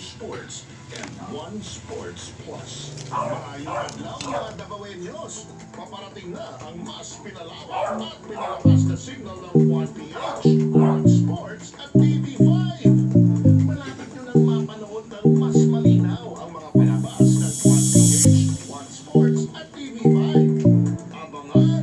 Sports and One Sports Plus. Maayong adlaw mga Davaoeños. Paparating na ang mas pinalawak at pinalakas na signal ng 1PH, One Sports at TV5. Malapit nyo nang mapanood ng mas malinaw ang mga palabas ng 1PH, One Sports at TV5. Abangan!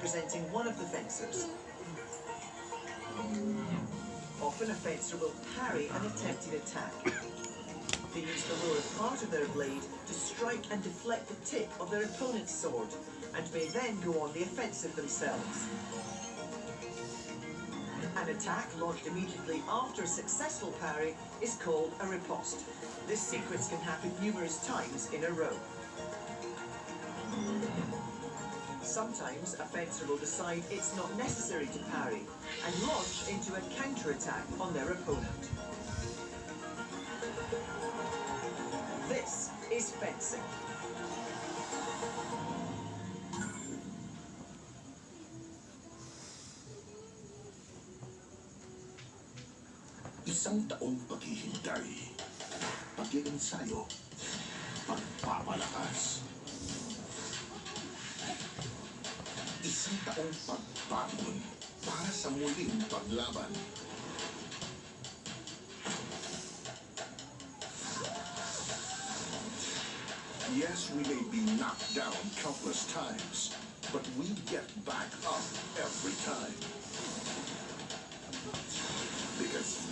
representing one of the fencers. Often a fencer will parry an attempted attack. They use the lower part of their blade to strike and deflect the tip of their opponent's sword, and may then go on the offensive themselves. An attack launched immediately after a successful parry is called a riposte. This sequence can happen numerous times in a row. Sometimes a fencer will decide it's not necessary to parry and launch into a counter-attack on their opponent. This is fencing. Isang taong paghihintay, pag-iensayo, pagpapalakas. Isang taong pagbangon para sa muling paglaban. Yes, we may be knocked down countless times, but we get back up every time.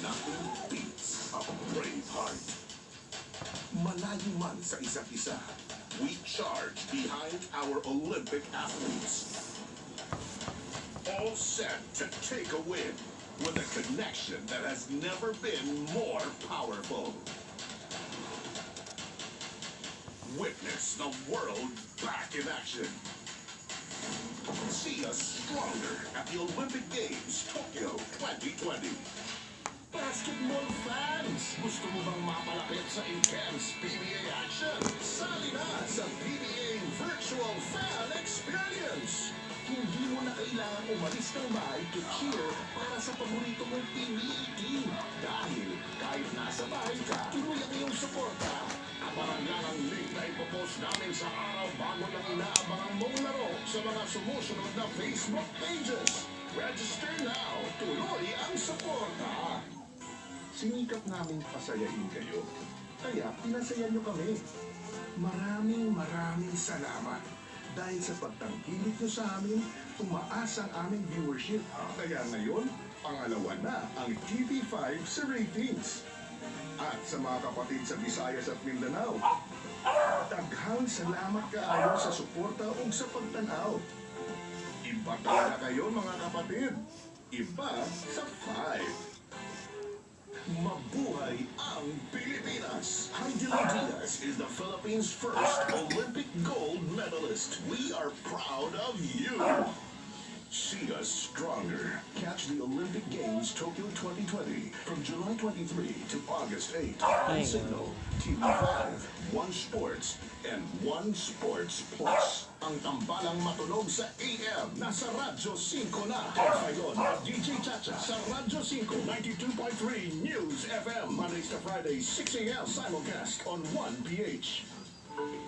Nothing beats a brave heart. Malayo man sa isa't isa, we charge behind our Olympic athletes. All set to take a win with a connection that has never been more powerful. Witness the world back in action. See us stronger at the Olympic Games, Tokyo 2020. Basketball fans, gusto mo bang mapalapit sa intense PBA action? Sali na sa PBA Virtual Fan Experience! Hindi mo na kailangan umalis ng bahay to cheer para sa paborito mong PBA team. Dahil kahit nasa bahay ka, tuloy ang iyong suporta. Aparang lang ang link na ipopost namin sa araw bago lang inaabangan mong laro sa mga sumusunod na Facebook pages. Register now! Tuloy ang suporta! Sinikap namin pasayahin kayo, kaya pinasaya nyo kami. Maraming salamat. Dahil sa pagtangkilik nyo sa amin, tumaas ang aming viewership. Kaya ngayon, pangalawa na ang TV5 sa ratings. At sa mga kapatid sa Visayas at Mindanao, daghang salamat kaayo sa suporta o sa pagtanaw. Iba talaga kayo mga kapatid. Iba sa 5. Mabuhay ang Pilipinas! Heidi Diaz is the Philippines' first Olympic gold medalist. We are proud of you! See us stronger. Catch the Olympic Games Tokyo 2020 from July 23 to August 8 on Signal, TV5, One Sports, and One Sports Plus. Ang tambalang matulog sa AM, nasa Radyo 5 na. Ngayon, DJ Chacha sa Radyo 5, 92.3 News FM. Mondays to Fridays, 6 a.m. simulcast on 1PH.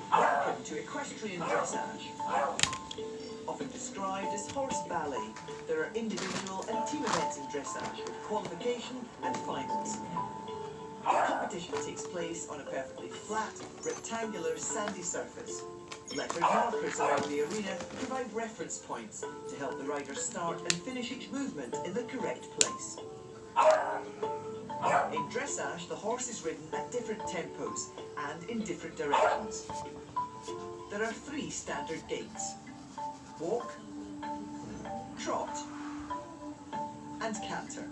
Welcome to equestrian dressage. Often described as horse ballet, there are individual and team events in dressage with qualification and finals. Competition takes place on a perfectly flat, rectangular, sandy surface. Lettered markers around the arena provide reference points to help the rider start and finish each movement in the correct place. In dressage, the horse is ridden at different tempos and in different directions. There are 3 standard gaits: walk, trot, and canter.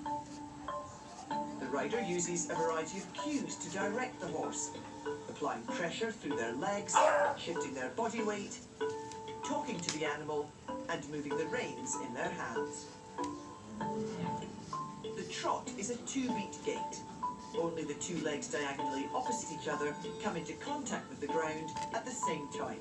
The rider uses a variety of cues to direct the horse, applying pressure through their legs, shifting their body weight, talking to the animal, and moving the reins in their hands. The trot is a 2-beat gait. Only the 2 legs diagonally opposite each other come into contact with the ground at the same time.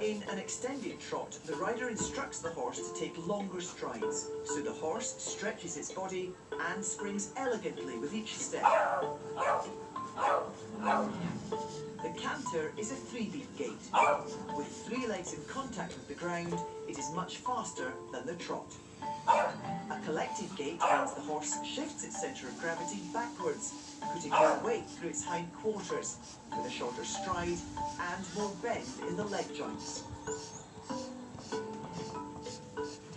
In an extended trot, the rider instructs the horse to take longer strides, so the horse stretches its body and springs elegantly with each step. The canter is a 3-beat gait. With 3 legs in contact with the ground, it is much faster than the trot. A collected gait means the horse shifts its centre of gravity backwards, putting more weight through its hind quarters, with a shorter stride and more bend in the leg joints.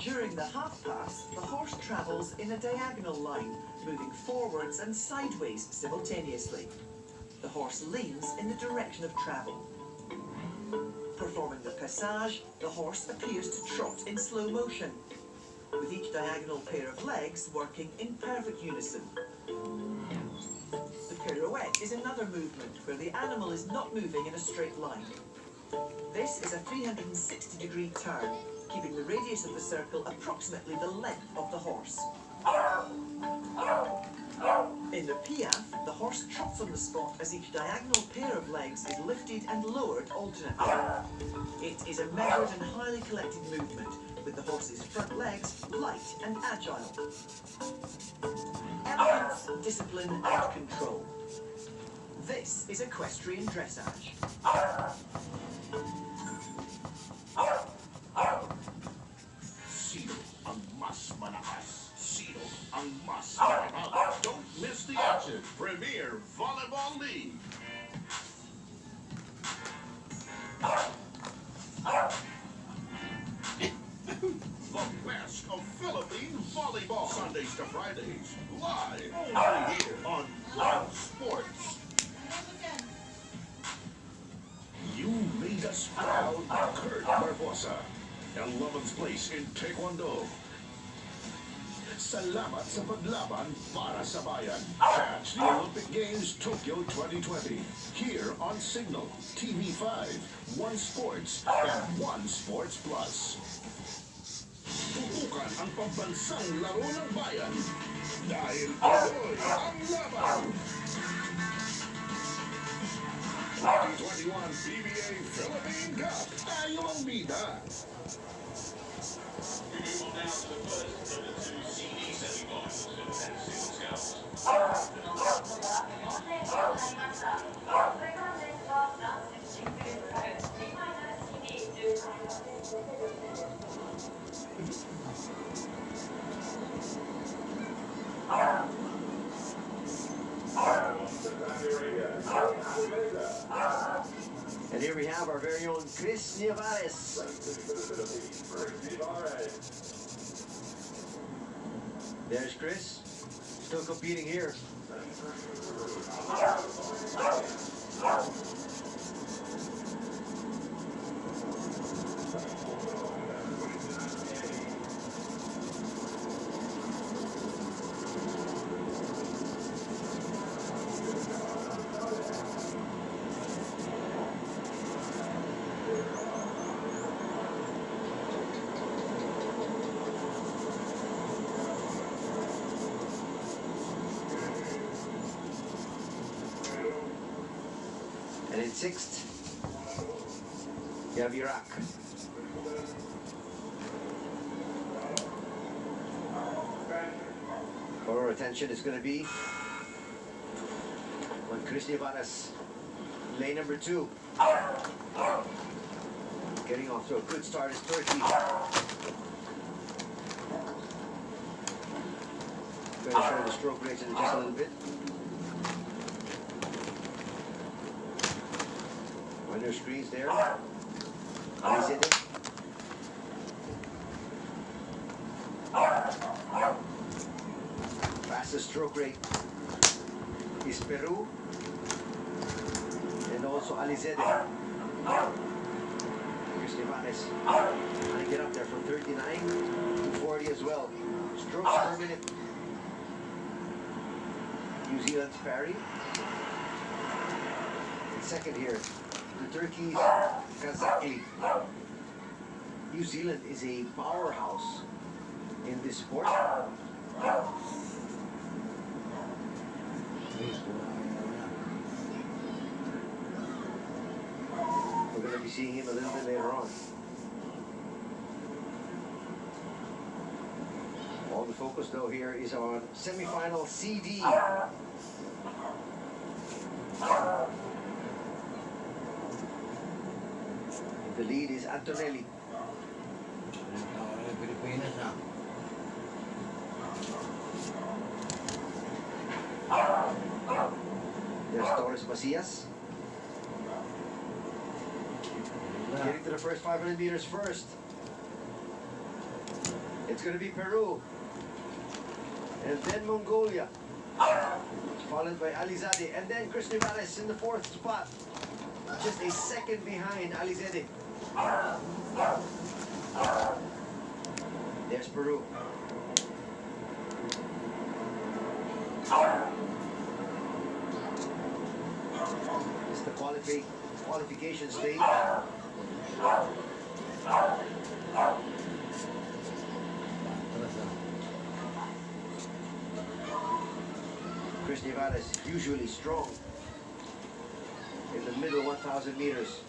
During the half pass, the horse travels in a diagonal line, moving forwards and sideways simultaneously. The horse leans in the direction of travel. Performing the passage, the horse appears to trot in slow motion, with each diagonal pair of legs working in perfect unison. The pirouette is another movement where the animal is not moving in a straight line. This is a 360-degree turn, keeping the radius of the circle approximately the length of the horse. In the piaffe, the horse trots on the spot as each diagonal pair of legs is lifted and lowered alternately. It is a measured and highly collected movement, with the horse's front legs light and agile. Elegance, discipline and control. This is equestrian dressage. Sino ang mas malakas? Sino ang mas malakas? Don't miss the action. Premier Volleyball League. The best of Philippine volleyball. Sundays to Fridays, live only here on One Sports. You made us proud, Kurt Barbosa. 11th place in Taekwondo. Salamat sa paglaban para sa bayan. Catch the Olympic Games Tokyo 2020 here on Signal, TV5, One Sports, and One Sports Plus. Tutukan ang pambansang laro ng bayan dahil ito'y ang laban. 2021 PBA Philippine Cup. Tayo ang bida. And here we have our very own Chris Nieves. There's Chris, still competing here. And in sixth, you have Iraq. Our attention is going to be on Chris Nieves, lane number 2. Getting off to a good start is Turkey. Going to show the stroke rates in just a little bit. On your screens there. Fastest stroke rate is Peru and also Alizede. Chris Nieves trying to get up there from 39 to 40 as well. Strokes per minute. New Zealand's Parry. And second here, the Turkey's Kazakli. New Zealand is a powerhouse in this sport. We're going to be seeing him a little bit later on. All the focus though here is on semi-final CD. The lead is Antonelli. There's Torres Macias. Getting to the first 500 meters first. It's going to be Peru. And then Mongolia. Followed by Alizade. And then Chris Nieves in the 4th spot. Just a second behind Alizade. There's Peru. It's the qualification stage. Chris Nieves usually strong in the middle 1,000 meters.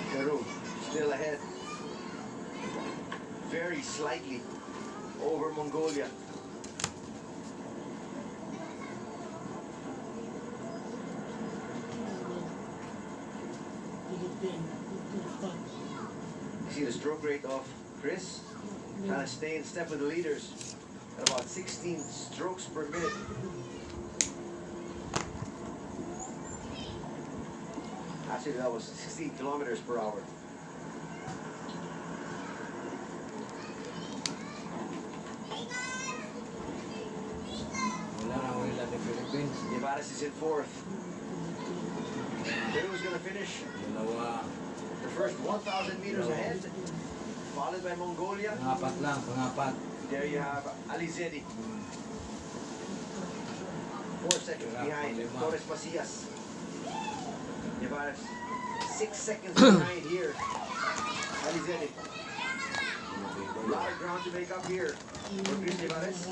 Peru still ahead, very slightly over Mongolia. see the stroke rate of Chris. Trying to stay in step with the leaders at about 16 strokes per minute. Actually, that was 16 kilometers per hour. Nevares is in fourth. Peru's going to finish the first 1,000 meters ahead, followed by Mongolia. There you have Alizedi. 4 seconds behind Torres Macias. Nevares 6 seconds behind here. Alizedi. A lot of ground to make up here for Chris Nevares.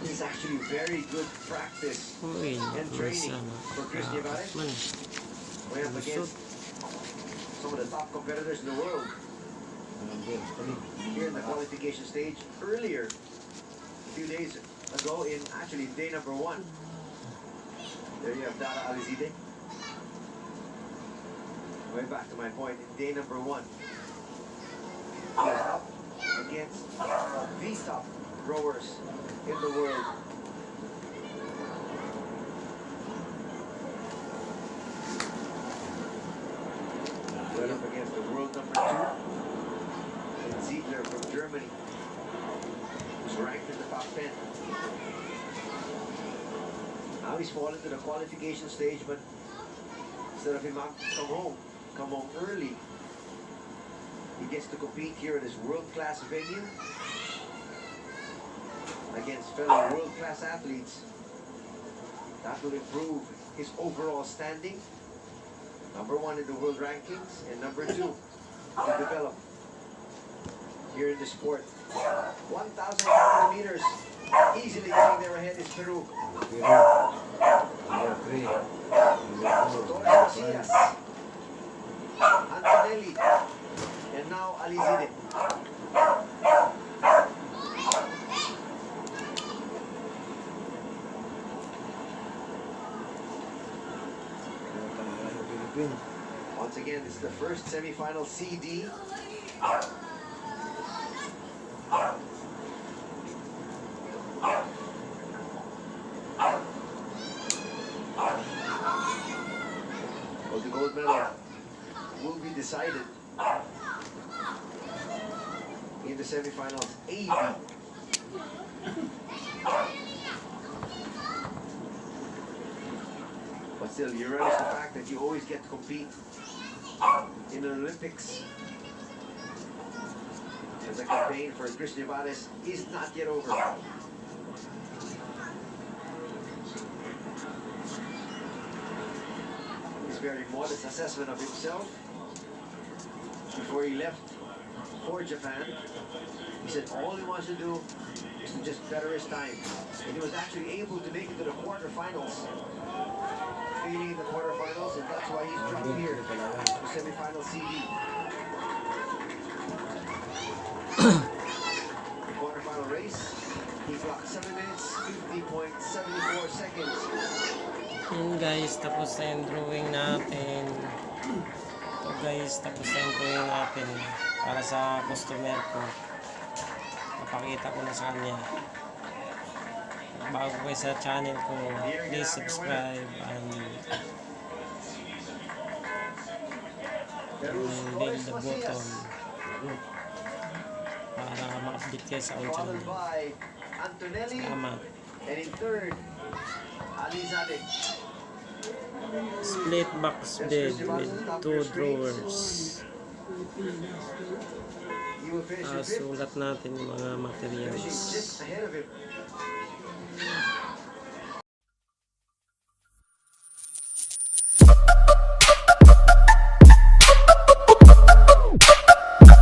This is actually very good practice and training for Chris Nevares. Going up against some of the top competitors in the world. Here in the qualification stage, earlier, a few days ago, in actually day number 1. There you have Dara Alizide. Going back to my point, in day number 1. He's up against the top rowers in the world. Went up against the world number 2, Ziegler from Germany, who's ranked in the top 10. Now he's fallen to the qualification stage, but instead of him come home early, he gets to compete here at this world-class venue against fellow world-class athletes. That will improve his overall standing. Number 1 in the world rankings, and number 2 to develop here in the sport. 1,000 meters, easily getting there ahead is Peru. Torres Macias, Antonelli, and now Alizide. Once again, this is the first semi-final CD. Well, the gold medal will be decided in the semi-finals. AB. But still, you relish the fact that you always get to compete in the Olympics. As the campaign for Chris Nevares is not yet over. His very modest assessment of himself before he left for Japan. He said all he wants to do is to just better his time. And he was actually able to make it to the quarterfinals. Failing in the quarterfinals, and that's why he's dropped here for semi-final CD. The quarterfinal race, he clocked 7 minutes, 50.74 seconds. Yun guys, tapos na yung drawing natin. So guys, tapos na yung drawing natin para sa customer ko. Papakita ko na sa kanya. Bago kayo sa channel ko, please subscribe and bell the button para ma-update kayo sa akong channel. Salamat. And in third, Alizade. Split box bed with 2 drawers. Sulat natin yung mga materials.